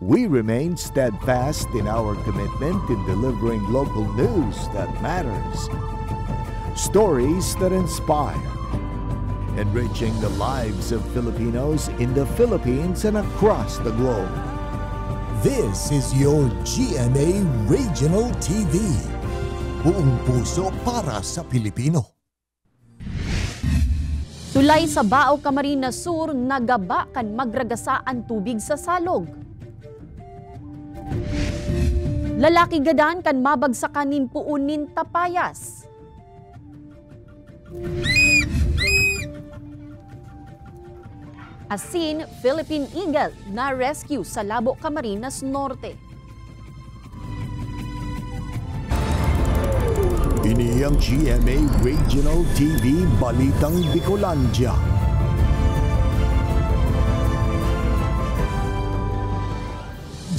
We remain steadfast in our commitment in delivering local news that matters. Stories that inspire. Enriching the lives of Filipinos in the Philippines and across the globe. This is your GMA Regional TV. Buong puso para sa Pilipino. Tulay sa Bao, Camarines Sur, nagaba kan magragasa ang tubig sa salog. Lalaki gadan kan mabagsakan puunin tapayas. Asin, Philippine Eagle na rescue sa Labo, Camarines Norte. Ini ang GMA Regional TV Balitang Bicolandia.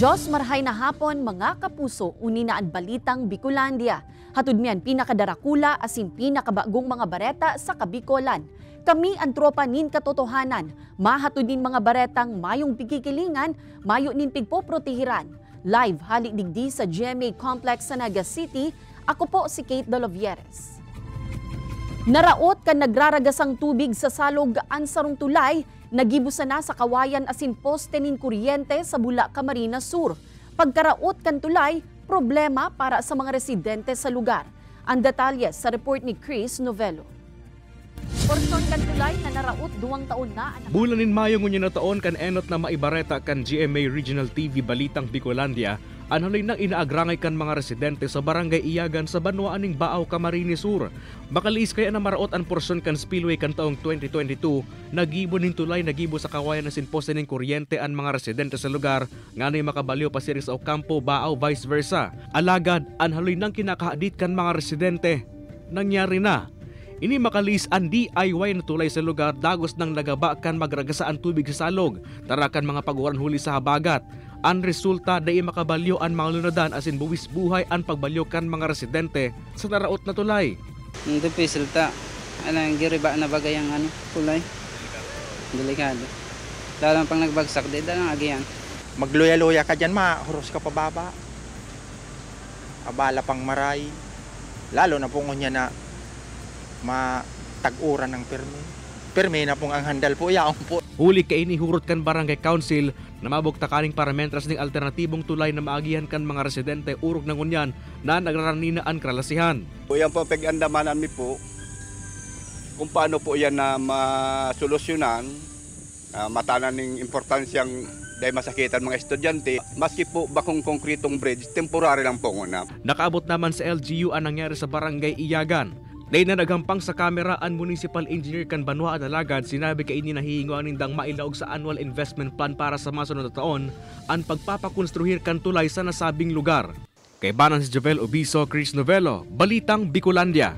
Diyos marhay na hapon mga kapuso, uninaan Balitang Bicolandia. Hatud miyan pinakadarakula asin pinakabagong mga bareta sa Kabikolan. Kami ang tropa nin katotohanan, mahatod din mga baretang mayong pikikilingan, mayo nin pigpoprotehiran. Live halik digdi sa GMA Complex sa Naga City. Ako po si Kate Dolovieres. Naraot kan nagraragasang tubig sa salog ang sarong tulay, nagibusa na sa kawayan asin poste nin kuryente sa Bula, Camarines Sur. Pagkaraot kan tulay, problema para sa mga residente sa lugar. Ang detalye sa report ni Chris Novello. Porson kan tulay na naraot 2 taon na. Bulanin Mayo ngunyan na taon kan enot na maibareta kan GMA Regional TV Balitang Bicolandia, anhalay nang inaagrangay kan mga residente sa barangay Iyagan sa Banwaaning Bao, Camarines Sur. Makaliis kaya na maraot ang porson kan spillway kan taong 2022, nagibo ning tulay nagibo sa kawayan na sinposte ning kuryente ang mga residente sa lugar, nganay makabaliw pa siring sa Ocampo, Bao, vice versa. Alagad, anhalay nang kinakahadit kan mga residente. Nangyari na. Ini makalis ang DIY na tulay sa lugar dagos ng nagaba kan magragasa ang tubig sa salog, tarakan mga paguran huli sa habagat. Ang resulta dai makabalyo ang mga lunadan asin buwis buhay ang pagbalyo kan mga residente sa naraot na tulay. Hindi resulta, alang giriba na bagay ang tulay. Delikado. Lalo pang nagbagsak, di dalang agiyan. Magluya-luya ka dyan, mahuros ka pababa. Abala pang maray. Lalo na pong niya na matag-uran ng permi. Permi na pong ang handal po, yaong po. Huli kay inihurot kan Barangay Council na mabugtakaning parametras ng alternatibong tulay na maagihan kan mga residente urog ng unyan na nagraranina ang kralasihan. Yan po pag-andamanan mi po kung paano po yan na masolusyonan, matanan ng importansyang dahil masakitan mga estudyante, maski po bakong konkretong bridge, temporary lang po muna. Nakaabot naman sa LGU ang nangyari sa Barangay Iyagan. Dahil na nagampang sa kamera ang Municipal Engineer kan Banwa at Alagad, sinabi kay ini nahihinguan nindang mailaog sa annual investment plan para sa masunod na taon ang pagpapakonstruhir kan tulay sa nasabing lugar. Kay Banan si Jovel Obiso, Chris Novello, Balitang Bicolandia.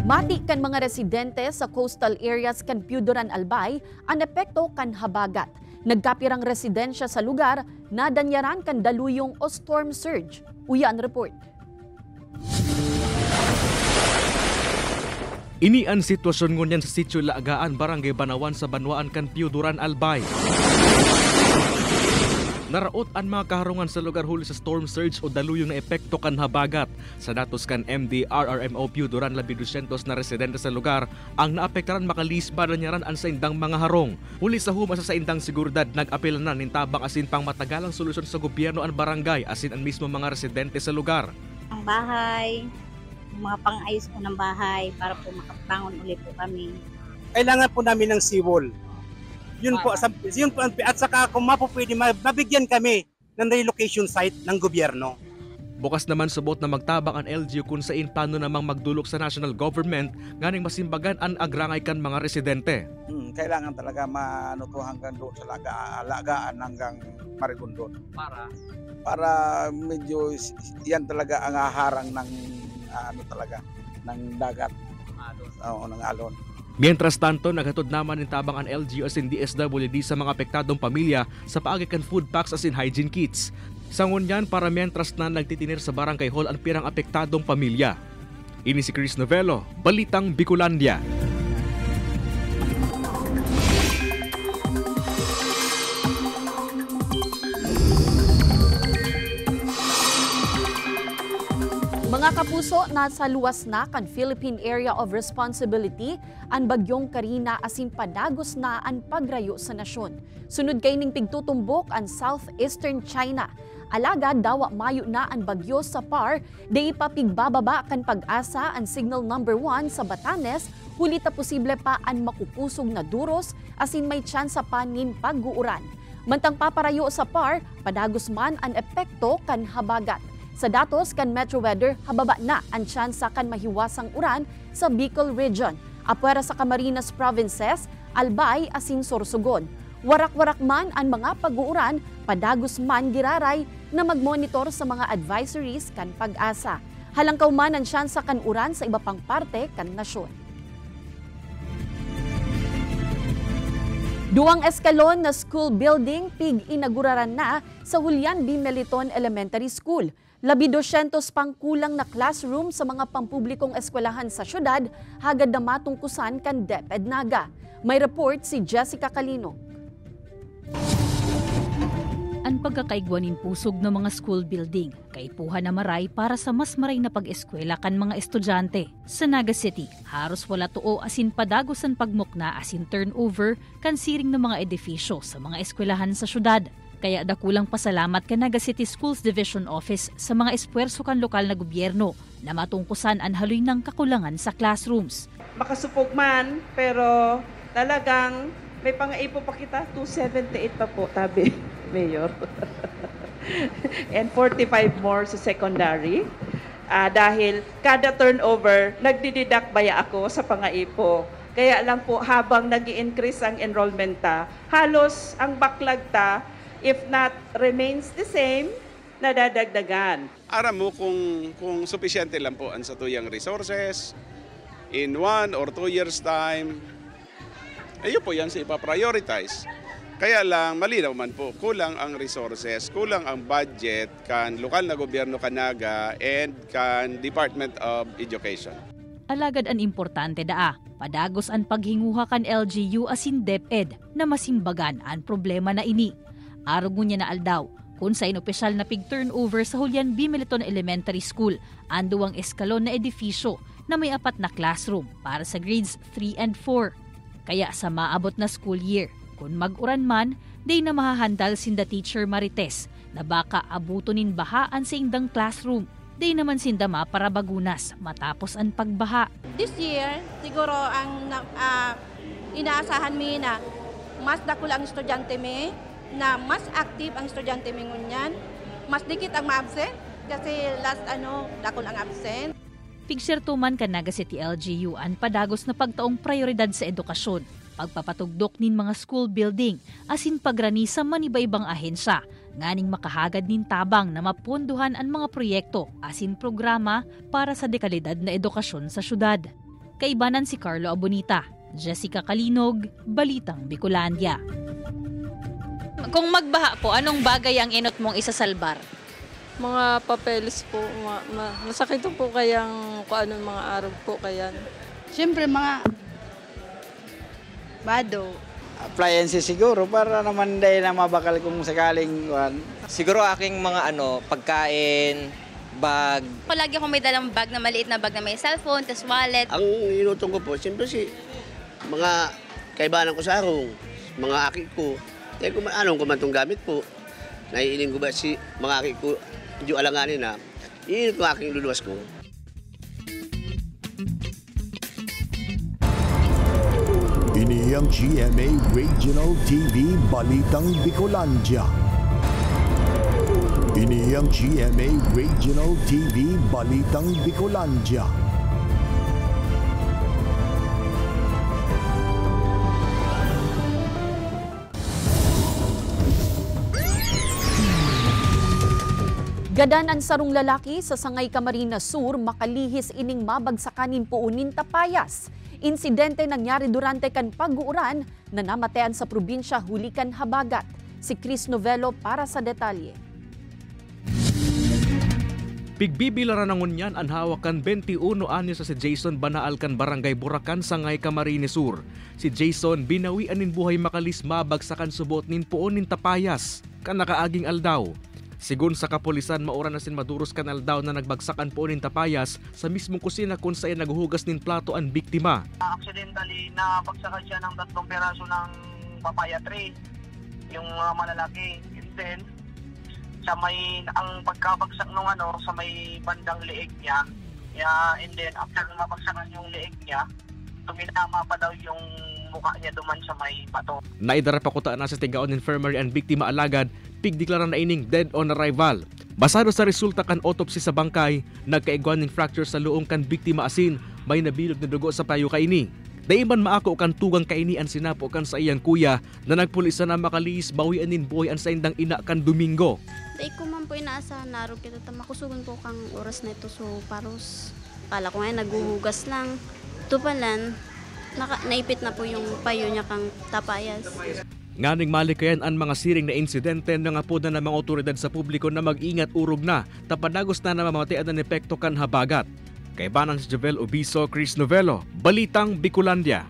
Mati kan mga residente sa coastal areas kan Piudoran Albay ang epekto kan habagat. Nagkapirang residensya sa lugar na danyaran kan daluyong o storm surge. Uya ang report. Ini ang sitwasyon ngunyan sa Sitio Laagaan, Barangay Banawan sa Banwaan kan Piudoran Albay. Naraot ang mga kaharungan sa lugar huli sa storm surge o daluyong na epekto kan habagat. Sa datos kan MDRRMO Piudoran labi 200 na residente sa lugar ang naapektaran makalis baranyaran ang sa indang mga harong. Huli sa humasa sa indang seguridad nag-apel na nintabang asin pang matagalang solusyon sa gobyerno ang barangay asin ang mismo mga residente sa lugar. Ang bahay, mga pang-ayos po ng bahay para po makabangon ulit po kami. Kailangan po namin ng seawall. Yun po, at saka kung mapupwede, mabigyan kami ng relocation site ng gobyerno. Bukas naman subot na magtabang ang LGU kung saan plano namang magdulok sa national government nganing masimbagan ang agrangay kan mga residente. Kailangan talaga manutuhan hanggang doon sa alagaan hanggang Marigondon. Para medyo yan talaga ang aharang ng ng dagat. Oo, ng alon. Mientras tanto, naghatod naman ng tabang ang LGU asin DSWD sa mga apektadong pamilya sa paagikan food packs asin hygiene kits. Sa ngunyan para mientras na nagtitinir sa barangay hall ang pirang apektadong pamilya. Ini si Chris Novello, Balitang Bicolandia. Mga kapuso, nasa luwas na kan Philippine Area of Responsibility ang bagyong Karina asin padagos na ang pagrayo sa nasyon. Sunod kay ning pigtutumbok ang southeastern China. Alaga dawa mayo na ang bagyo sa PAR, day pa pigbababa kan pag-asa ang signal number 1 sa Batanes, huli ta posible pa ang makupusog na duros asin may tsansa pa nin pag-uuran. Mantang paparayo sa PAR, padagos man ang epekto kan habagat. Sa datos kan Metro Weather, hababa na ang tsansa kan mahiwasang uran sa Bicol Region. Apwera sa Camarines Provinces, Albay asin Sorsogon. Warak-warak man ang mga pag-uuran, padagos man giraray na mag-monitor sa mga advisories kan pag-asa. Halangkaw man ang tsansa kan uran sa iba pang parte kan nasyon. Duwang eskalon na school building pig-inaguraran na sa Julian B. Meliton Elementary School. 200 pang kulang na classroom sa mga pampublikong eskwelahan sa syudad, hagad na matungkusan kan DepEd Naga. May report si Jessica Calino. Ang pagkakaigwanin pusog ng mga school building, kaipuhan na maray para sa mas maray na pag-eskwela kan mga estudyante. Sa Naga City, haros wala tuo asin padagos ang pagmukna asin turnover kan siring ng mga edifisyo sa mga eskwelahan sa syudad. Kaya dakulang pasalamat ka Naga City Schools Division Office sa mga espuwerso kan lokal na gobyerno na matungkusan ang haloy ng kakulangan sa classrooms. Makasupog man, pero talagang may pangaipo pa kita, 278 pa po, tabi, Mayor. And 45 more sa secondary. Dahil kada turnover, nagdididak baya ako sa pangaipo. Kaya lang po, habang nag-i-increase ang enrollment ta, halos ang backlog ta, if not remains the same, nadadagdagan. Aram mo kung sufficiente lang po ang satuyang resources in 1 or 2 years time, ayun po yan sa ipaprioritize. Kaya lang, malinaw man po, kulang ang resources, kulang ang budget kan lokal na gobyerno Naga and kan Department of Education. Alagad ang importante daa, padagos ang paghinguha kan LGU asin DepEd na masimbagan ang problema na ini. Arog mo niya na aldaw, kung sa inopisyal na pig-turnover sa Julian B. Meliton Elementary School, anduwang eskalon na edifisyo na may 4 na classroom para sa grades 3 and 4. Kaya sa maabot na school year, kung mag-uran man, day na mahahandal sinda Teacher Marites na baka abutonin bahaan sa indang classroom. Day naman sinda para bagunas matapos ang pagbaha. This year, siguro ang inaasahan mi na mas dakula ang estudyante mi, na mas active ang estudyante mi ngunyan, mas dikit ang ma-absent kasi last dakon ang absent. Pigserto man kan Naga City LGU ang padagos na pagtaong prioridad sa edukasyon, pagpapatugdok nin mga school building, asin pagrani sa maniba-ibang ahensya, nganing makahagad nin tabang na mapunduhan ang mga proyekto asin programa para sa dekalidad na edukasyon sa syudad. Kaibanan si Carlo Abonita, Jessica Kalinog, Balitang Bicolandia. Kung magbaha po, anong bagay ang inot mong isasalbar? Mga papeles po, masakit po kayang kung anong mga araw po kayan. Siyempre mga bado. Appliances siguro para naman dahil na mabakal kung sakaling siguro aking mga pagkain, bag. Lagi akong may dalang bag na maliit na bag na may cellphone, tas wallet. Ang inutong ko po, siyempre mga kaibanan ko sa akong, mga aki ko. Kung anong kumantong gamit po, naiiling ko ba si mga aki ko, hindi alanganin na, iinit ko aking luluwas ko. Ini ang GMA Regional TV Balitang Bicolandia. Ini ang GMA Regional TV Balitang Bicolandia. Gadanan sarong lalaki sa Sangay Camarines Sur makalihis ining mabagsakanin puunin tapayas. Insidente nangyari durante kan pag-uuran na namatean sa probinsya Hulican Habagat. Si Chris Novelo para sa detalye. Pigbibilaran ng unyan ang hawakan 21 anyos sa si Jason Banaal kan Barangay Buracan, Sangay Camarines Sur. Si Jason binawian nin buhay makalis mabagsakan subot nin puunin tapayas kan nakaaging aldaw. Sigun sa kapulisan, maura na sin maduros kan aldaw na nagbagsakan po nin tapayas sa mismong kusina kung saan naghuhugas nin plato ang biktima. Accidentally, nabagsakan siya ng 3 peraso ng papaya tree, yung malalaki. And then, sa may, ang pagkabagsak nung sa may bandang leeg niya, and then after mabagsakan yung leeg niya, tuminama pa daw yung mukha niya duman sa may bato. Naidara pa kuta na sa Tigaon Infirmary ang biktima alagad, pigdeklara na ining dead on arrival. Basado sa resulta kan autopsy sa bangkay, nagkaiguan ning fracture sa luong kan biktima asin may nabilog na dugo sa payo kaini. Daiman maako kan tugang kaini ang sinapo kan sa iyang kuya na nagpulisa na makaliis bawian nin buhay an sa indang ina kan Domingo. Dahil ko man po inaasahan naro kita makusugan ko kang oras na ito so paros. Kala ko ngayon naghuhugas lang. Ito palan, naipit na po yung payo niya kang tapayas. Nganing malikayan ang mga siring na insidente ng apoda ng mga otoridad sa publiko na mag-ingat urog na tapadagos na mamatian ng epekto kan habagat. Kay Banang si Javel Obiso, Chris Novelo, Balitang Bicolandia.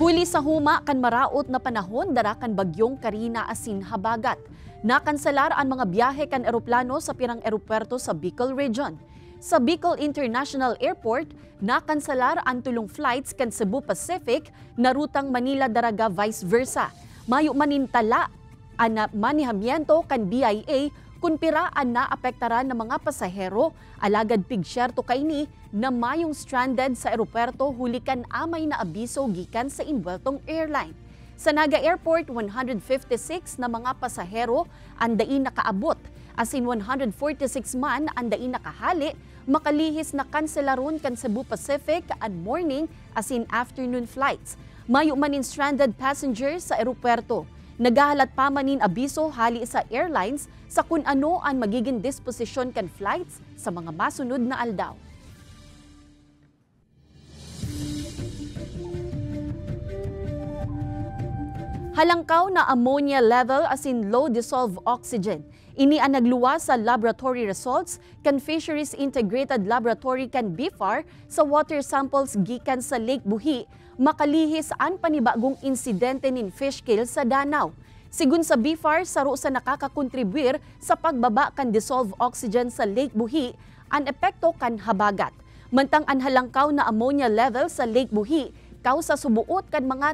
Huli sa huma kan maraot na panahon dara kan bagyong Karina asin habagat. Nakanselar ang mga biyahe kan eroplano sa pirang eropuerto sa Bicol Region. Sa Bicol International Airport, nakanselar ang tulong flights kan Cebu Pacific na rutang Manila-Daraga vice versa. Mayo manintala ang manihamiento kan BIA kung piraan na apektaran ng mga pasahero, alagad pigsyerto kaini na mayong stranded sa eropuerto huli kan amay na abiso gikan sa inbueltong airline. Sa Naga Airport, 156 na mga pasahero ang dain nakaabot, as in 146 man ang dain nakahali, makalihis na kanselaron kan Cebu Pacific and morning as in afternoon flights. Mayo manin stranded passengers sa eropuerto. Nagahalat pa manin abiso hali sa airlines sa kung ano ang magiging disposisyon kan flights sa mga masunod na aldaw. Halangkaw na ammonia level as in low dissolved oxygen. Ini ang nagluwa sa laboratory results kan Fisheries Integrated Laboratory kan BIFAR sa water samples gikan sa Lake Buhi, makalihis ang panibagong insidente nin fish kill sa Danau. Sigun sa BIFAR, saro sa nakakakontribuir sa pagbaba kan dissolved oxygen sa Lake Buhi, ang epekto kan habagat. Mantang ang halangkaw na ammonia level sa Lake Buhi, sa subuot kan mga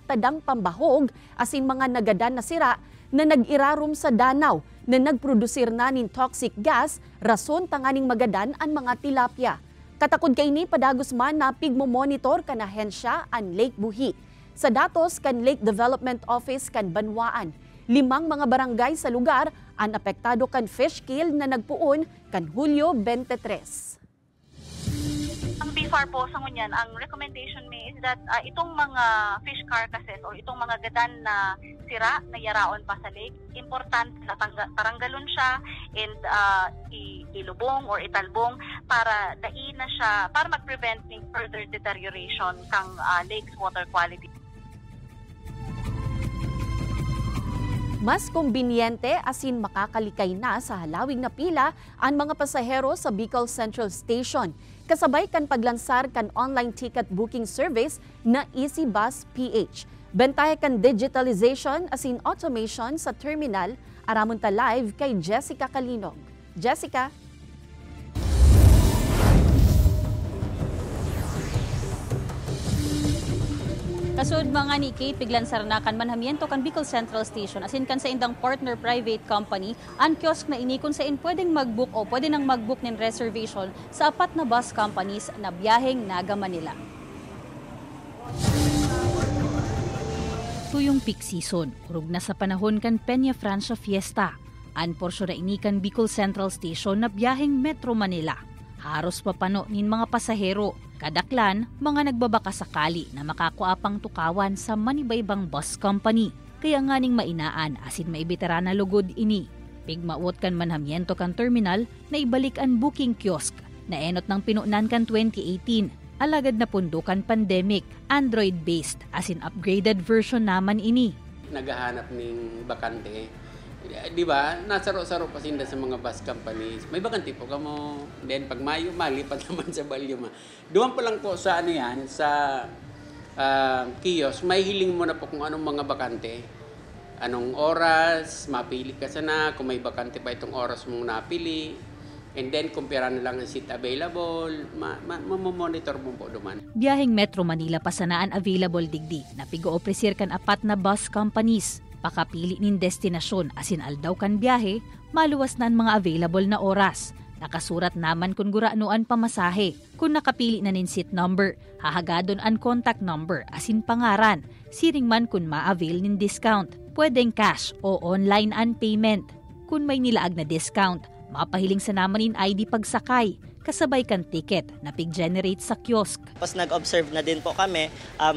tadang pambahog asin mga nagadan na sira na nag-irarom sa Danau na nagprodusir na nin toxic gas rason tanganing magadan ang mga tilapia. Katakod kay ni padagos man na pigmo-monitor kan ahensya ang Lake Buhi. Sa datos kan Lake Development Office kan Banwaan, 5 mga barangay sa lugar ang apektado kan fish kill na nagpuon kan Hulyo 23. Ang BIFAR po sa ngunyan, ang recommendation may is that itong mga fish carcasses o itong mga gadan na sira na yaraon pa sa lake, important na taranggalon siya and ilubong or italbong para dain na siya, para mag-prevent ng further deterioration ng lake's water quality. Mas kumbinyente asin makakalikay na sa halawig na pila ang mga pasahero sa Bicol Central Station. Kasabay kan paglansar kan online ticket booking service na Easy Bus PH. Bentahe kan digitalization asin automation sa terminal. Aramon ta live kay Jessica Kalinog. Jessica? Kasud mga ni Kate, piglansar na kan manhamiento kan Bicol Central Station asin kan sa indang partner private company ang kiosk na ini kung saan pwedeng mag-book o pwede nang mag-book ng reservation sa 4 na bus companies na biyaheng Naga Manila. Tuyong peak season, urog na sa panahon kan Peña Francia Fiesta. An porsyo na ini kan Bicol Central Station na biyaheng Metro Manila. Haros papano nin mga pasahero. Kadaklan, mga nagbabaka sakali na makakuapang tukawan sa manibaybang bus company. Kaya nganing mainaan asin maibitara na lugod ini. Pigmaot kan manhamiento kan terminal na ibalik ang booking kiosk na enot ng pinunan kan 2018. Alagad na pundo kan pandemic, Android-based asin upgraded version naman ini. Naghahanap ng bakante. Di ba? Nasaro-saro pa sinda sa mga bus companies. May bakante po kamo. Then pag Mayo, malipat naman sa Balyo. Doon pa lang po sa ano yan, sa kiosk, may hiling mo na po kung anong mga bakante. anong oras, mapili ka sana, kung may bakante pa itong oras mong napili. And then, kumpira na lang ang seat available, mamamonitor mo po duman. Biyaheng Metro Manila pasanaan available digdi na pigo-opresir kan apat na bus companies. Pakapili nin destinasyon asin aldaw kan biyahe, maluwas na ang mga available na oras. Nakasurat naman kung guranoan pamasahe. Kung nakapili na nin seat number, hahagadon ang contact number asin pangaran. Siring man kung ma-avail nin discount. Pwedeng cash o online an payment. Kung may nilaag na discount, mapahiling sa naman in ID pagsakay. Kasabay kan ticket na pig-generate sa kiosk. Tapos nag-observe na din po kami.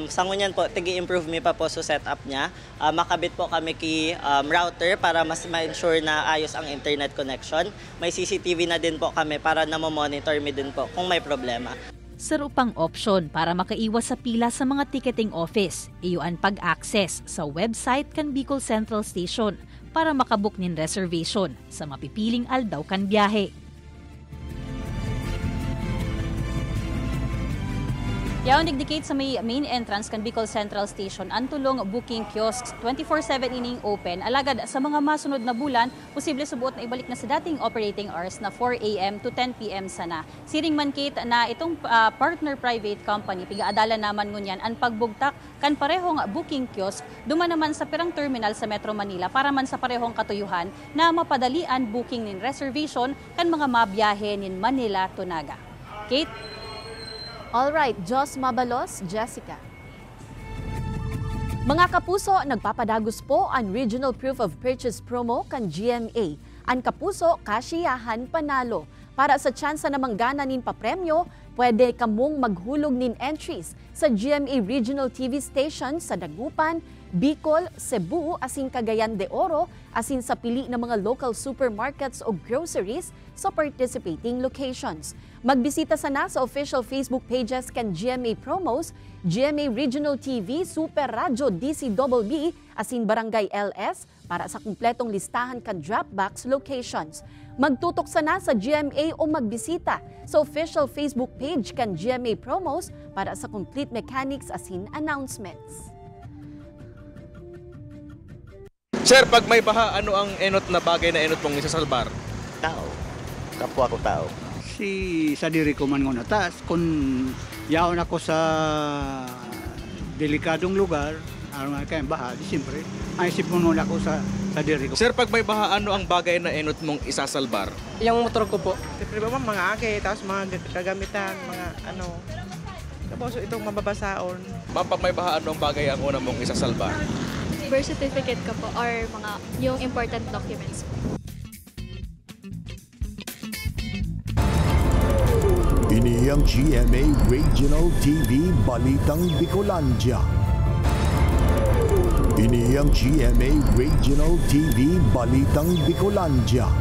Sa ngunyan po, tigi-improve mi pa po sa setup niya. Makabit po kami kay router para mas ma-ensure na ayos ang internet connection. May CCTV na din po kami para na-monitor mi din po kung may problema. Sarupang option para makaiwas sa pila sa mga ticketing office. Iyuan pag-access sa website kan Bicol Central Station para makabook nin reservation sa mapipiling aldaw kan biyahe. Yaon nagdikit sa may main entrance kan Bicol Central Station ang tulong booking kiosks 24/7 ining open. Alagad sa mga masunod na bulan, posible subuot na ibalik na sa dating operating hours na 4 a.m. to 10 p.m. sana. Siring man kit na itong partner private company pigaadala naman ngunyan ang pagbugtak kan parehong booking kiosk duman naman sa pirang terminal sa Metro Manila para man sa parehong katuyuhan na mapadalian booking nin reservation kan mga mabiyahe nin Manila to Naga. Kate. Alright, Jos Mabalos, Jessica. Mga kapuso, nagpapadagos po ang Regional Proof of Purchase promo kan GMA. Ang kapuso, kasiyahan panalo. Para sa tsansa na manggana nin papremyo, pwede kamong maghulog nin entries sa GMA Regional TV station sa Dagupan, Bicol, Cebu, asin Cagayan de Oro, asin sa pili ng mga local supermarkets o groceries sa participating locations. Magbisita sana sa official Facebook pages kan GMA Promos, GMA Regional TV, Super Radio DCBB, asin Barangay LS para sa kumpletong listahan kan Dropbox locations. Magtutok sana sa GMA o magbisita sa official Facebook page kan GMA Promos para sa complete mechanics asin announcements. Sir, pag may baha, ano ang enot na bagay na enot mong isasalbar? Tao. Kapwa ko tao. Sa diri ko man nguna tas kung yaon ako sa delikadong lugar, ano nga kayang baha, di siyempre, ay isip mo muna ako sa diri ko. Sir, pag may baha, ano ang bagay na enot mong isasalbar? Yung motor ko po. Siyempre ba mga ake, tapos mga kagamitan, mga ano, tapos itong mababasaon. Ma'am, pag may baha, ano ang bagay ang una mong isasalbar? Birth certificate ko po or mga yung important documents po. Ini ang GMA Regional TV Balitang Bicolandia. Ini ang GMA Regional TV Balitang Bicolandia.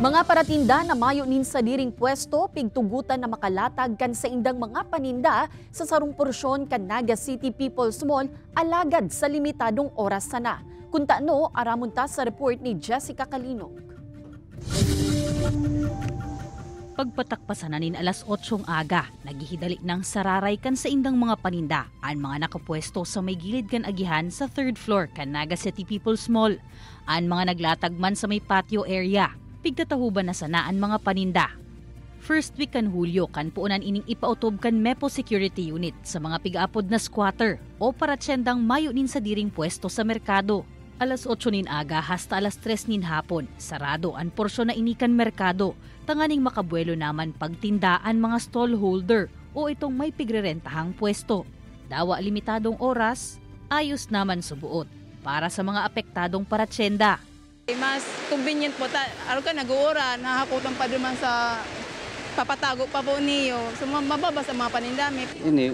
Mga paratinda na mayo nin sa diring pwesto, pigtugutan na makalatag kan sa indang mga paninda sa sarong porsyon kan Naga City People's Mall alagad sa limitadong oras sana. Kung taano, aramunta sa report ni Jessica Kalinog. Pagpatakpasan na nin alas 8 aga, naghihidali ng sararay kan sa indang mga paninda ang mga nakapwesto sa may gilid kan agihan sa 3rd floor kan Naga City People's Mall. Ang mga naglatag man sa may patio area, pigtatahuban na sanaan mga paninda. First week kan Hulyo kan puunan ining ipautob kan Mepo Security Unit sa mga pigaapod na squatter o paratsendang mayo nin sa diring pwesto sa merkado. Alas 8 nin aga hasta alas 3 nin hapon, sarado ang porsyon na inikan merkado, tanganing makabuelo naman pagtindaan mga stallholder o itong may pigrerentahang pwesto. Dawa limitadong oras, ayos naman subuot para sa mga apektadong paratsenda. Mas convenient po. Araw ka nag-uura, nahakutan pa naman sa papatago pa po niyo. So mababa sa mga panindami. Ini,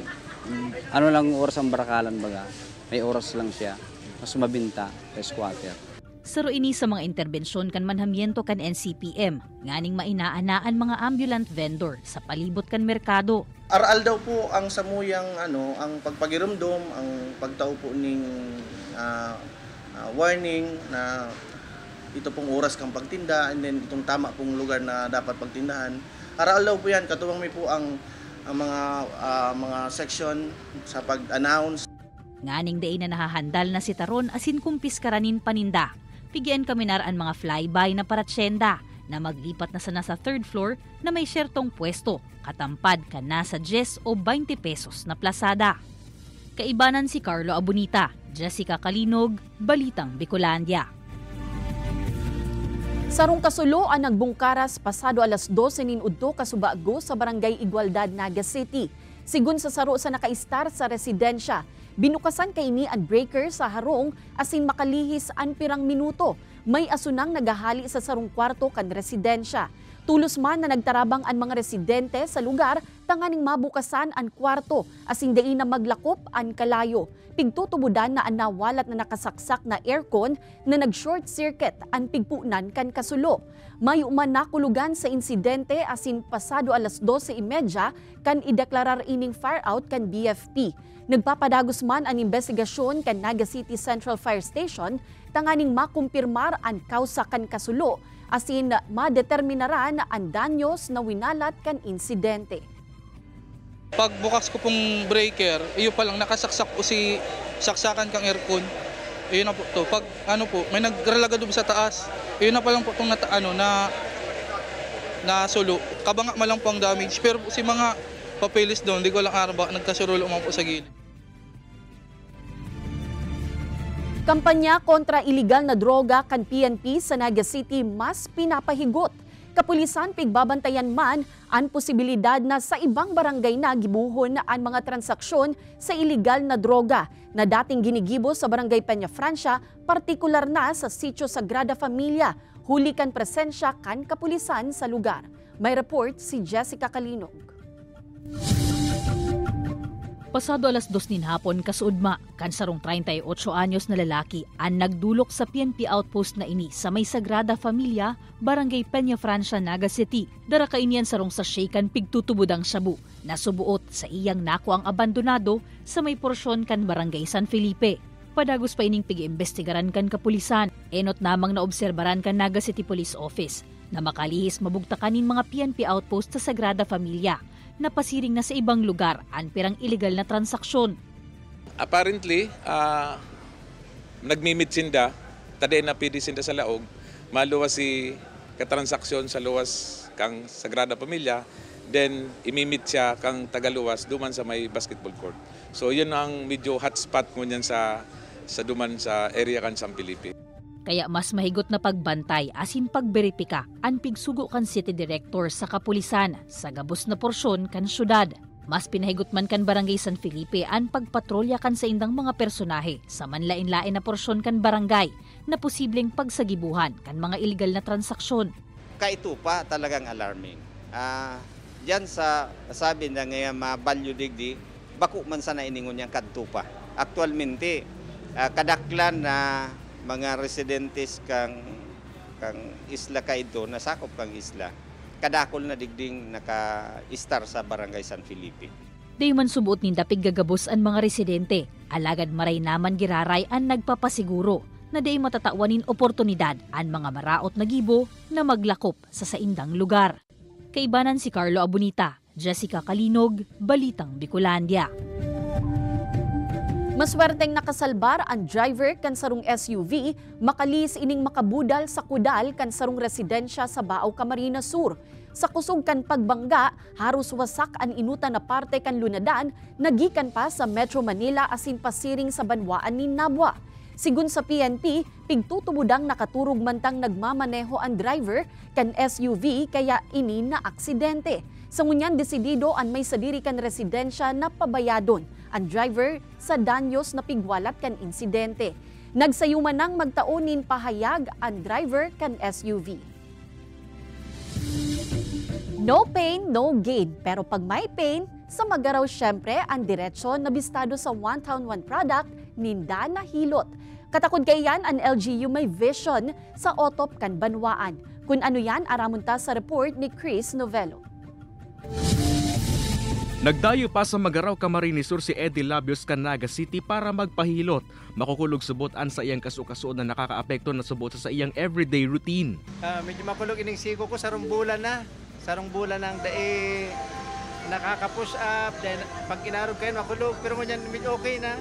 ano lang oras ang barakalan baga. May oras lang siya. Mas mabinta sa squatter. Saro ini sa mga interbensyon kan manhamiento kan NCPM, nganing mainaanaan mga ambulant vendor sa palibot kan merkado. Aral daw po ang samuyang ang pagpagirumdom, ang pagtao po ning warning na ito pong oras kang pagtinda and then itong tama pong lugar na dapat pagtindahan. Aral daw po yan, katuwang may po ang ang mga section sa pag-announce. Nganing day na nahahandal na si taron asin kumpis karanin paninda. Pigyan kami naraan mga flyby na paratsyenda na maglipat na sana sa third floor na may syertong pwesto, katampad ka nasa 10 o 20 pesos na plasada. Kaibanan si Carlo Abunita, Jessica Kalinog, Balitang Bicolandia. Sarong kasulo ang nagbungkaras pasado alas 12 nin udto kasubago sa Barangay Igualdad, Naga City. Sigun sa saro sa nakaistar sa residensya, binukasan kay ni ang breaker sa harong asin makalihis ang pirang minuto. May asunang nagahali sa sarong kwarto kan residensya. Tulos man na nagtarabang ang mga residente sa lugar tanganing mabukasan ang kwarto asin dai na maglakop ang kalayo. Pigtutubudan na ang nawalat na nakasaksak na aircon na nag-short circuit ang pigpunan kan kasulo. May uman nakulugan sa insidente asin pasado alas 12:30 kan ideklarar ining fire out kan BFP. Nagpapadagos man ang investigasyon kan Naga City Central Fire Station tanganing makumpirmar ang kausa kan kasulo asin madeterminaran ang danyos na winalat kan insidente. Pagbukas ko pong breaker, iyo pa lang nakasaksak po si saksakan kang aircon. Ayun na po to. Pag may nagralaga doon sa taas. Ayun na pa lang po tong nasulo. Kabanga ma lang po ang damage. Pero si mga papeles doon, hindi ko lang arba, nagkasurulo man po sa gilid. Kampanya kontra iligal na droga kan PNP sa Naga City mas pinapahigot. Kapulisan pigbabantayan man ang posibilidad na sa ibang barangay na gibuhon na ang mga transaksyon sa iligal na droga na dating ginigibo sa Barangay Peña Francia, partikular na sa Sitio Sagrada Familia. Huli kan presensya kan kapulisan sa lugar. May report si Jessica Kalinog. Pasado alas 2 nin hapon kasuudma, kansarong 38 anyos na lalaki ang nagdulok sa PNP outpost na ini sa may Sagrada Familia, Barangay Peña Francia, Naga City. Dara kainian sarong sa shaken pigtutubudang shabu na subuot sa iyang nako ang abandonado sa may porsyon kan Barangay San Felipe. Padagos pa ining pig-imbestigaran kan kapulisan, enot namang naobserbaran kan Naga City Police Office na makalihis mabugtakanin mga PNP outpost sa Sagrada Familia. Napasiring na sa ibang lugar ang pirang illegal na transaksyon. Apparently, nagmimitsinda, taday na pidisinda sa laog, maluwas si katransaksyon sa luwas kang Sagrada Familia, then imimit siya kang tagaluwas duman sa may basketball court. So yun ang medyo hotspot mo niyan sa duman sa area kan San Felipe. Kaya mas mahigot na pagbantay asin pagberipika ang pigsugo kan City Director sa kapulisan sa gabos na porsyon kan syudad. Mas pinahigot man kan Barangay San Felipe ang pagpatrolya kan sa indang mga personahe sa manlain-lain na porsyon kan barangay na posibleng pagsagibuhan kan mga illegal na transaksyon. Kaito pa talagang alarming. Diyan sa sabi na ngayon mabalyo digdi, bako man sana iningon niyang kadto pa. Aktualmente, kadaklan na mga residentes kang isla kaito, nasakop kang isla, kadakol na digding naka-star sa Barangay San Felipe. Di man subuot ni dapig gagabos ang mga residente, alagad maray naman giraray ang nagpapasiguro na di matatawanin oportunidad ang mga maraot na gibo na maglakop sa saindang lugar. Kaibanan si Carlo Abunita, Jessica Kalinog, Balitang Bicolandia. Maswerteng nakasalbar ang driver kan sarong SUV, makalis ining makabudal sa kudal kan sarong residensya sa Baaw, Camarines Sur. Sa kusog kan pagbangga, haros wasak ang inuta na parte kan lunadan, nagikan pa sa Metro Manila asin pasiring sa banwaan ni Nabwa. Sigun sa PNP, pigtutubudang nakaturog mantang nagmamaneho ang driver kan SUV kaya ini na aksidente. Sa ngunyan desidido ang may sadiri kan residensya na pabayadon ang driver sa danyos na pigwalat kan insidente. Nagsayuman nang magtaunin pahayag ang driver kan SUV. No pain, no gain. Pero pag may pain, sa magaraw syempre ang diretsyo na bistado sa One Town One product, ninda na hilot. Katakod kayan ang LGU may vision sa otop kan banwaan. Kung ano yan, aramunta sa report ni Chris Novello. Nagdayo pa sa Magaraw, Camarines Sur si Eddie Labios kan Naga City para magpahilot. Makukulog subutan sa iyang kaso-kaso na nakakaapekto na subot sa iyang everyday routine. Medyo makulog ining sigo ko sarong bulan na. Sarong bulan ng dae nakaka-push up, then pag inarog kayo, makulog, pero ngunyan, medyo okay na.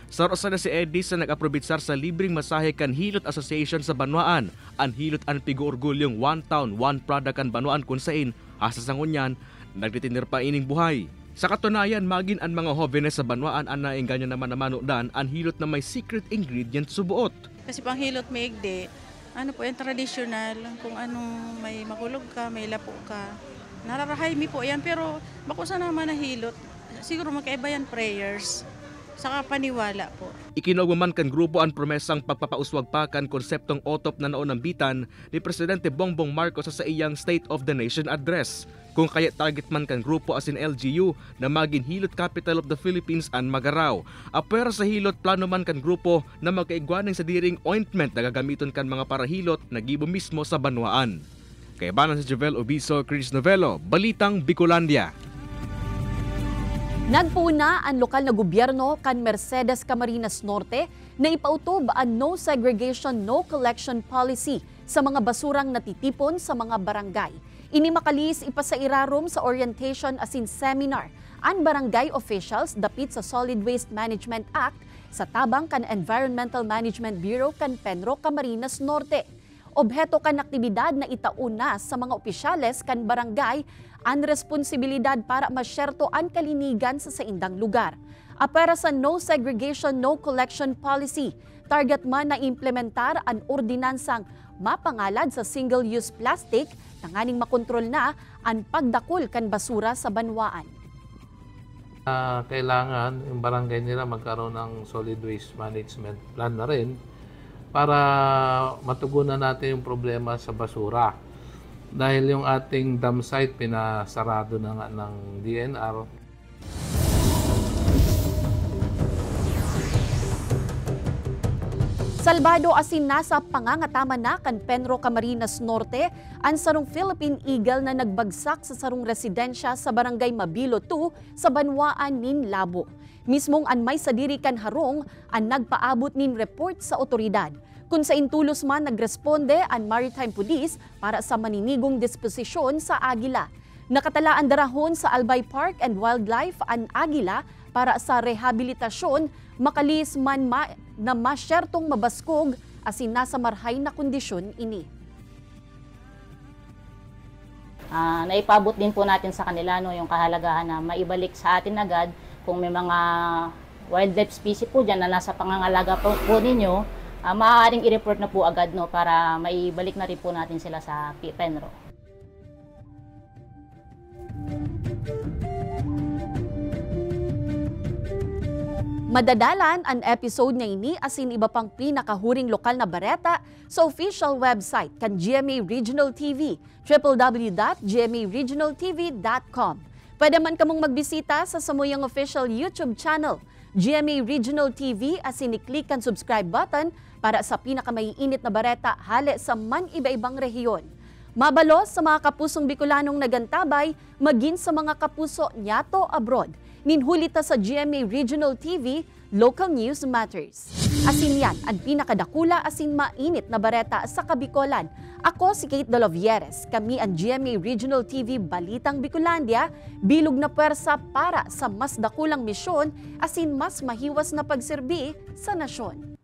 Sarosa na si Eddie sa nag-aprobitsar sa libreng masahe kan Hilot Association sa Banwaan. Ang Hilot ang pigo-orgulyong one town, one product kan Banwaan kung sain, asa sa ngunyan, nagtitinir pa ining buhay. Sa katunayan, magin ang mga hovenes sa Banwaan ang nainganyo naman dan ang hilot na may secret ingredient subuot. Kasi pang hilot may igdi, ano po yung traditional, kung anong may makulog ka, may lapo ka. Nararahay mi po yan, pero bako sa naman na hilot, siguro magkaiba yan prayers, saka paniwala po. Ikinawman kan grupo ang promesang pagpapauswag pa kan konseptong otop na naon ng bitan ni Presidente Bongbong Marcos sa iyang State of the Nation address. Kung kaya target man kan grupo as in LGU na maging hilot capital of the Philippines ang Magaraw. Apera sa hilot plano man kan grupo na magkaigwaning sa diring ointment na gagamiton kan mga parahilot na gibo mismo sa Banwaan. Kay banan si Jovel Obiso, Chris Novelo, Balitang Bicolandia. Nagpuna ang lokal na gobyerno kan Mercedes Camarines Norte na ipautob ang no segregation, no collection policy sa mga basurang natitipon sa mga barangay. Ini makalis ipasairarom sa orientation as in seminar ang barangay officials dapit sa Solid Waste Management Act sa tabang kan Environmental Management Bureau kan Penro Camarines Norte. Obheto kan aktibidad na itauna sa mga opisyales kan barangay ang responsibilidad para masyerto ang kalinigan sa saindang lugar. Apera sa no segregation, no collection policy, target man na implementar ang ordinansang mapangalad sa single-use plastic tanganing makontrol na ang pagdakol kan basura sa Banwaan. Kailangan yung barangay nila magkaroon ng solid waste management plan na rin para matugunan natin yung problema sa basura. Dahil yung ating dam site pinasarado na nga ng DNR. Salbado asin nasa pangangataman na kan Penro Camarines Norte ang sarong Philippine Eagle na nagbagsak sa sarong residensya sa Barangay Mabilo 2 sa Banwaan nin Labo. Mismong an may sadiri kan harong ang nagpaabot nin report sa otoridad. Kung sa intulos man nagresponde ang Maritime Police para sa maninigong disposisyon sa Agila. Nakatalaan darahon sa Albay Park and Wildlife ang Agila para sa rehabilitasyon, makalis man na masyertong mabaskog asin nasa marhay na kondisyon ini. Naipabot din po natin sa kanila yung kahalagahan na maibalik sa atin agad kung may mga wildlife species po dyan na nasa pangangalaga po ninyo, maaaring i-report na po agad para maibalik na rin po natin sila sa Penro. Madadalan ang episode na ini asin iba pang pinakahuring lokal na bareta sa official website kan GMA Regional TV, www.gmaregionaltv.com. Pwede man kamong magbisita sa samuyang official YouTube channel, GMA Regional TV, asin i-click ang subscribe button para sa pinakamaiinit na bareta hale sa man iba-ibang rehiyon. Mabalos sa mga kapusong Bicolanong nagantabay, maging sa mga kapuso nyato abroad. Ninhulita sa GMA Regional TV, Local News Matters. Asin yan ang pinakadakula asin mainit na bareta sa Kabikolan. Ako si Kate Dolovieres. Kami ang GMA Regional TV Balitang Bicolandia, bilog na puwersa para sa mas dakulang misyon asin mas mahiwas na pagserbi sa nasyon.